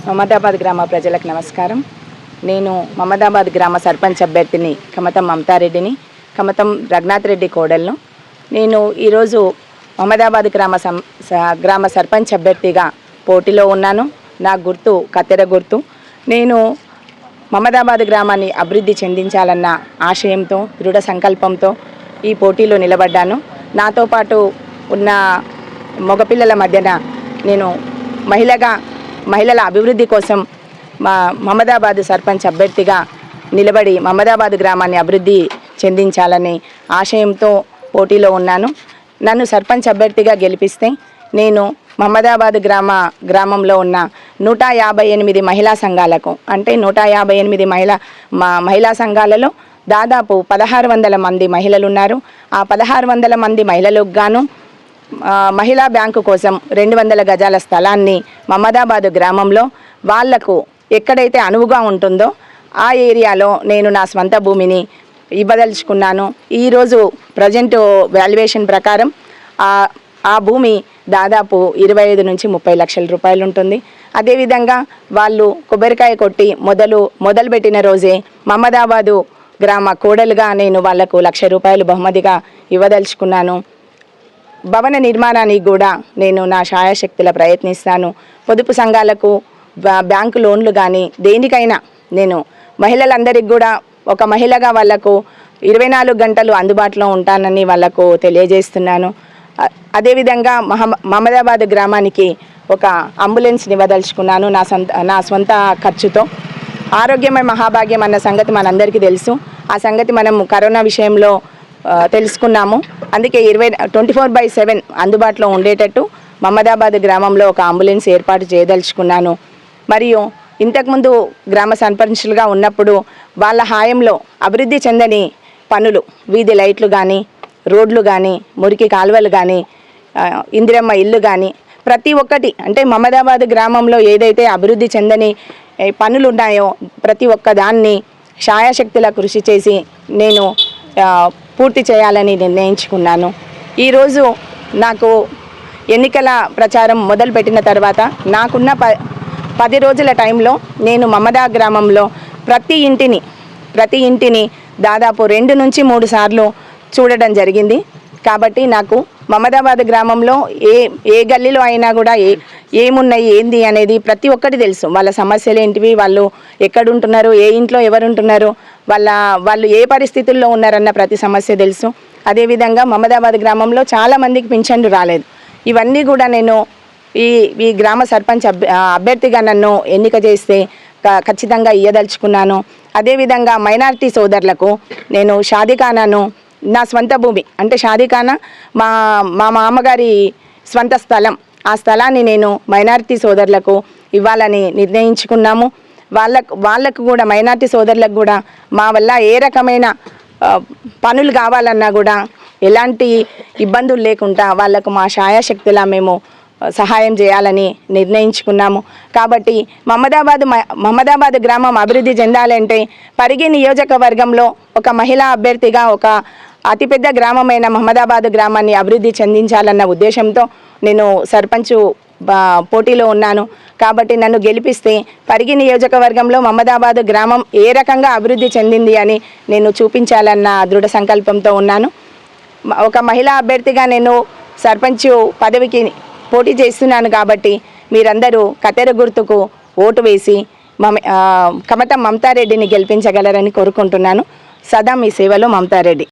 మమదాబాద్ గ్రామ ప్రజలకు నమస్కారం. నేను మమదాబాద్ గ్రామ సర్పంచ్ అభ్యర్థిని కమతం మమతారెడ్డిని, కమతం రఘునాథ్ రెడ్డి కోడలను. నేను ఈరోజు మమదాబాద్ గ్రామ సర్పంచ్ అభ్యర్థిగా పోటీలో ఉన్నాను. నా గుర్తు కత్తెర గుర్తు. నేను మమదాబాద్ గ్రామాన్ని అభివృద్ధి చెందించాలన్న ఆశయంతో, దృఢ సంకల్పంతో ఈ పోటీలో నిలబడ్డాను. నాతో పాటు ఉన్న మగపిల్లల మధ్యన నేను మహిళల అభివృద్ధి కోసం మమదాబాద్ సర్పంచ్ అభ్యర్థిగా నిలబడి మమదాబాద్ గ్రామాన్ని అభివృద్ధి చెందించాలనే ఆశయంతో పోటీలో ఉన్నాను. నన్ను సర్పంచ్ అభ్యర్థిగా గెలిపిస్తే నేను మమదాబాద్ గ్రామంలో ఉన్న 158 మహిళా సంఘాలకు, అంటే 158 మహిళా సంఘాలలో దాదాపు 1600 మంది మహిళలు ఉన్నారు. ఆ 1600 మంది మహిళలకు గాను మహిళా బ్యాంకు కోసం 200 గజాల స్థలాన్ని మమదాబాద్ గ్రామంలో వాళ్లకు ఎక్కడైతే అనువుగా ఉంటుందో ఆ ఏరియాలో నేను నా స్వంత భూమిని ఇవ్వదలుచుకున్నాను. ఈరోజు ప్రజెంట్ వాల్యుయేషన్ ప్రకారం ఆ భూమి దాదాపు 25 నుంచి 30 లక్షల రూపాయలు ఉంటుంది. అదేవిధంగా వాళ్ళు కొబ్బరికాయ కొట్టి మొదలుపెట్టిన రోజే మమదాబాదు గ్రామ కోడలుగా నేను వాళ్లకు 1 లక్ష రూపాయలు బహుమతిగా ఇవ్వదలుచుకున్నాను. భవన నిర్మాణానికి కూడా నేను నా శాయశక్తుల ప్రయత్నిస్తాను. పొదుపు సంఘాలకు బ్యాంకు లోన్లు కానీ దేనికైనా నేను మహిళలందరికీ కూడా ఒక మహిళగా వాళ్లకు 24 గంటలు అందుబాటులో ఉంటానని వాళ్లకు తెలియజేస్తున్నాను. అదేవిధంగా మమదాబాద్ గ్రామానికి ఒక అంబులెన్స్ని ఇవ్వదలుచుకున్నాను నా స్వంత ఖర్చుతో. ఆరోగ్యమే మహాభాగ్యం అన్న సంగతి మనందరికీ తెలుసు. ఆ సంగతి మనం కరోనా విషయంలో తెలుసుకున్నాము. అందుకే 24/7 అందుబాటులో ఉండేటట్టు మమదాబాద్ గ్రామంలో ఒక అంబులెన్స్ ఏర్పాటు చేయదలుచుకున్నాను. మరియు ఇంతకుముందు గ్రామ సర్పంచులుగా ఉన్నప్పుడు వాళ్ళ హాయంలో అభివృద్ధి చెందని పనులు, వీధి లైట్లు కానీ, రోడ్లు కానీ, మురికి కాలువలు కానీ, ఇందిరమ్మ ఇల్లు కానీ ప్రతి ఒక్కటి, అంటే మమదాబాద్ గ్రామంలో ఏదైతే అభివృద్ధి చెందని పనులు ఉన్నాయో ప్రతి ఒక్క దాన్ని శాయశక్తుల కృషి చేసి నేను పూర్తి చేయాలని నిర్ణయించుకున్నాను. ఈరోజు నాకు ఎన్నికల ప్రచారం మొదలుపెట్టిన తర్వాత నాకున్న 10 రోజుల టైంలో నేను మమదా గ్రామంలో ప్రతి ఇంటిని దాదాపు 2 నుంచి 3 సార్లు చూడడం జరిగింది. కాబట్టి నాకు మమదాబాద్ గ్రామంలో ఏ గల్లీలో అయినా కూడా ఏమున్నాయి ఏంది అనేది ప్రతి ఒక్కటి తెలుసు. వాళ్ళ సమస్యలు ఏంటివి, వాళ్ళు ఎక్కడుంటున్నారు, ఏ ఇంట్లో ఎవరుంటున్నారు, వాళ్ళు ఏ పరిస్థితుల్లో ఉన్నారన్న ప్రతి సమస్య తెలుసు. అదేవిధంగా మమదాబాద్ గ్రామంలో చాలామందికి పింఛన్లు రాలేదు. ఇవన్నీ కూడా నేను ఈ గ్రామ సర్పంచ్ అభ్యర్థిగా నన్ను ఎన్నిక చేస్తే ఖచ్చితంగా ఇయ్యదలుచుకున్నాను. అదేవిధంగా మైనారిటీ సోదరులకు నేను షాదీఖానాను, నా స్వంత భూమి అంటే షాదీఖానా మా మామగారి స్వంత స్థలం, ఆ స్థలాన్ని నేను మైనారిటీ సోదరులకు ఇవ్వాలని నిర్ణయించుకున్నాము. వాళ్ళకు కూడా మైనారిటీ సోదరులకు కూడా మా వల్ల ఏ రకమైన పనులు కావాలన్నా కూడా ఎలాంటి ఇబ్బందులు లేకుండా వాళ్లకు మా శాయశక్తిలా మేము సహాయం చేయాలని నిర్ణయించుకున్నాము. కాబట్టి మమదాబాద్ గ్రామం అభివృద్ధి చెందాలంటే పరిగి నియోజకవర్గంలో ఒక మహిళా అభ్యర్థిగా ఒక అతిపెద్ద గ్రామమైన మమదాబాద్ గ్రామాన్ని అభివృద్ధి చెందించాలన్న ఉద్దేశంతో నేను సర్పంచ్ పోటీలో ఉన్నాను. కాబట్టి నన్ను గెలిపిస్తే పరిగి నియోజకవర్గంలో మమదాబాద్ గ్రామం ఏ రకంగా అభివృద్ధి చెందింది అని నేను చూపించాలన్న దృఢ సంకల్పంతో ఉన్నాను. ఒక మహిళా అభ్యర్థిగా నేను సర్పంచ్ పదవికి పోటీ చేస్తున్నాను. కాబట్టి మీరందరూ కత్తెర గుర్తుకు ఓటు వేసి కమతం మమతారెడ్డిని గెలిపించగలరని కోరుకుంటున్నాను. సదా మీ సేవలో మమతారెడ్డి.